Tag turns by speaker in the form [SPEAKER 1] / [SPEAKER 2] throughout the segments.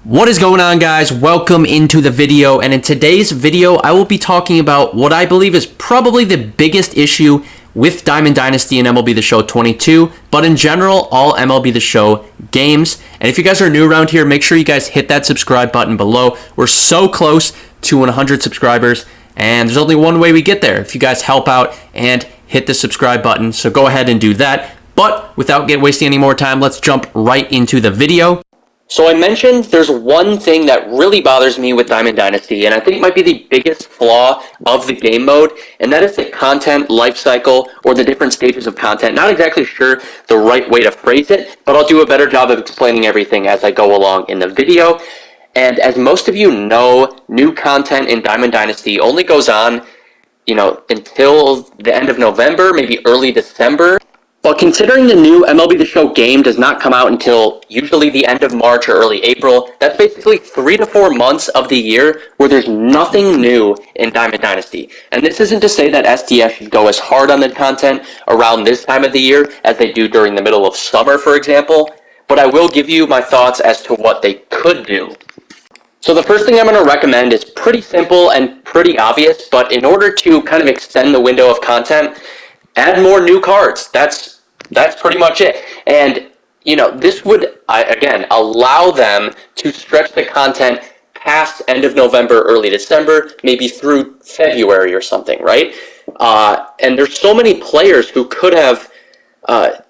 [SPEAKER 1] What is going on, guys? Welcome into the video, and in today's video I will be talking about what I believe is probably the biggest issue with Diamond Dynasty and MLB The Show 22, but in general all MLB The Show games. And if you guys are new around here, make sure you guys hit that subscribe button below. We're so close to 100 subscribers, and there's only one way we get there: if you guys help out and hit the subscribe button. So go ahead and do that. But without wasting any more time, let's jump right into the video. So I mentioned there's one thing that really bothers me with Diamond Dynasty, and I think might be the biggest flaw of the game mode, and that is the content life cycle, or the different stages of content. Not exactly sure the right way to phrase it, but I'll do a better job of explaining everything as I go along in the video. And as most of you know, new content in Diamond Dynasty only goes on, until the end of November, maybe early December. But considering the new MLB The Show game does not come out until usually the end of March or early April, that's basically 3 to 4 months of the year where there's nothing new in Diamond Dynasty. And this isn't to say that SDS should go as hard on the content around this time of the year as they do during the middle of summer, for example, but I will give you my thoughts as to what they could do. So the first thing I'm going to recommend is pretty simple and pretty obvious, but in order to kind of extend the window of content, add more new cards. That's pretty much it. And, this would, again, allow them to stretch the content past end of November, early December, maybe through February or something, right? And there's so many players who could have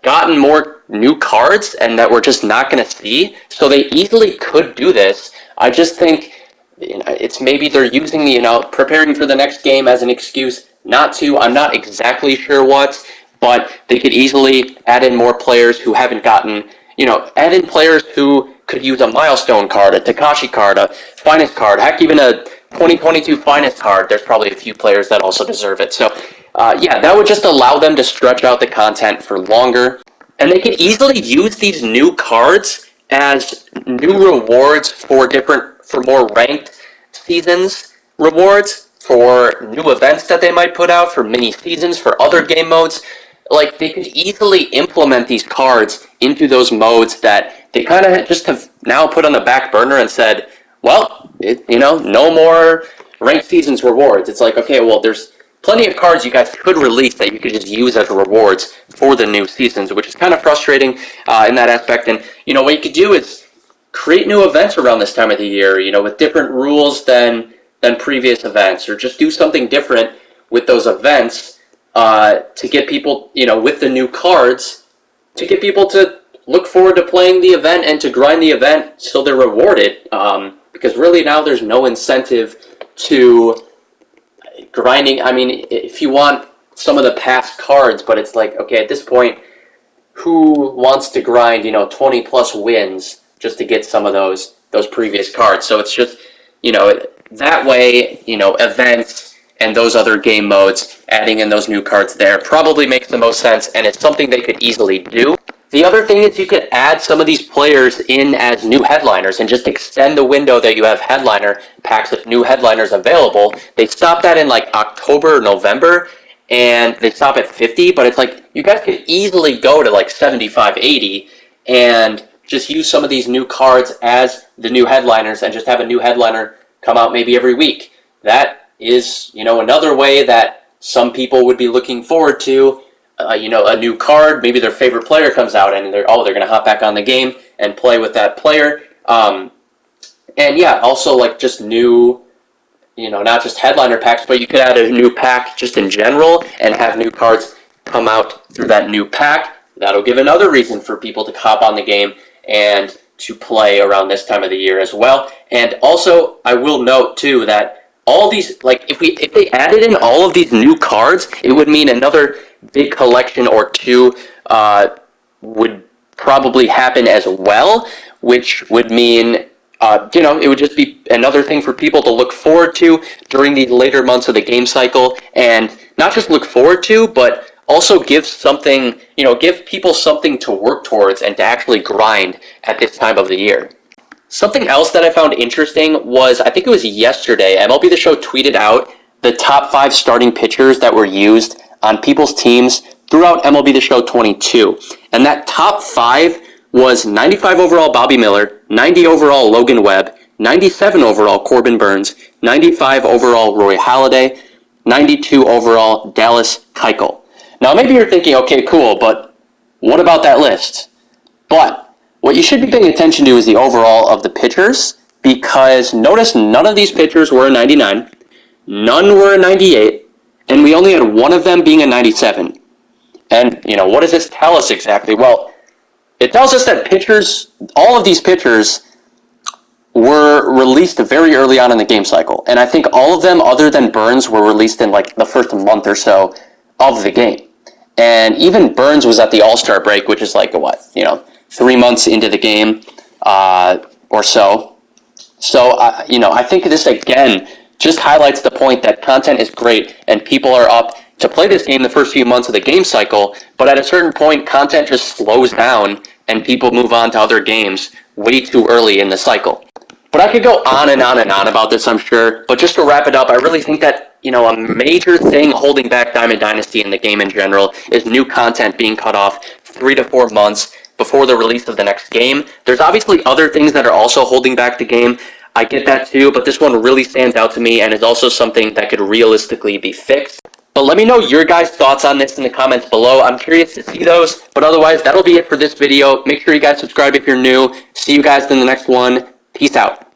[SPEAKER 1] gotten more new cards and that we're just not going to see. So they easily could do this. I just think it's maybe they're using preparing for the next game as an excuse not to. I'm not exactly sure what, but they could easily add in more players who haven't gotten, add in players who could use a milestone card, a Takashi card, a finest card, heck, even a 2022 finest card. There's probably a few players that also deserve it. So, that would just allow them to stretch out the content for longer. And they could easily use these new cards as new rewards for more ranked seasons rewards, for new events that they might put out, for mini seasons, for other game modes. Like, they could easily implement these cards into those modes that they kind of just have now put on the back burner and said, well, no more ranked seasons rewards. It's like, okay, well, there's plenty of cards you guys could release that you could just use as rewards for the new seasons, which is kind of frustrating in that aspect. And, what you could do is create new events around this time of the year, with different rules than previous events, or just do something different with those events to get people, with the new cards, to get people to look forward to playing the event and to grind the event so they're rewarded. Because really now there's no incentive to grinding. I mean, if you want some of the past cards, but it's like, okay, at this point, who wants to grind, 20 plus wins just to get some of those previous cards? So it's just, that way, events and those other game modes, adding in those new cards there probably makes the most sense, and it's something they could easily do. The other thing is you could add some of these players in as new headliners and just extend the window that you have headliner packs of new headliners available. They stopped that in like October or November, and they stop at 50, but it's like you guys could easily go to like 75, 80, and just use some of these new cards as the new headliners and just have a new headliner come out maybe every week. That is, another way that some people would be looking forward to, a new card. Maybe their favorite player comes out and they're going to hop back on the game and play with that player. And yeah, also like just new, not just headliner packs, but you could add a new pack just in general and have new cards come out through that new pack. That'll give another reason for people to hop on the game and to play around this time of the year as well. And also, I will note too that all these, like, if they added in all of these new cards, it would mean another big collection or two would probably happen as well, which would mean it would just be another thing for people to look forward to during the later months of the game cycle, and not just look forward to, but also give people something to work towards and to actually grind at this time of the year. Something else that I found interesting was, I think it was yesterday, MLB The Show tweeted out the top 5 starting pitchers that were used on people's teams throughout MLB The Show 22. And that top 5 was 95 overall Bobby Miller, 90 overall Logan Webb, 97 overall Corbin Burns, 95 overall Roy Halladay, 92 overall Dallas Keuchel. Now maybe you're thinking, okay, cool, but what about that list? But what you should be paying attention to is the overall of the pitchers, because notice none of these pitchers were a 99, none were a 98, and we only had one of them being a 97. And, what does this tell us exactly? Well, it tells us that all of these pitchers were released very early on in the game cycle. And I think all of them, other than Burns, were released in like the first month or so of the game. And even Burns was at the All-Star break, which is like, 3 months into the game or so. So, I think this, again, just highlights the point that content is great and people are up to play this game the first few months of the game cycle, but at a certain point, content just slows down and people move on to other games way too early in the cycle. But I could go on and on and on about this, I'm sure. But just to wrap it up, I really think that, a major thing holding back Diamond Dynasty in the game in general is new content being cut off 3 to 4 months before the release of the next game. There's obviously other things that are also holding back the game. I get that too, but this one really stands out to me and is also something that could realistically be fixed. But let me know your guys' thoughts on this in the comments below. I'm curious to see those. But otherwise, that'll be it for this video. Make sure you guys subscribe if you're new. See you guys in the next one. Peace out.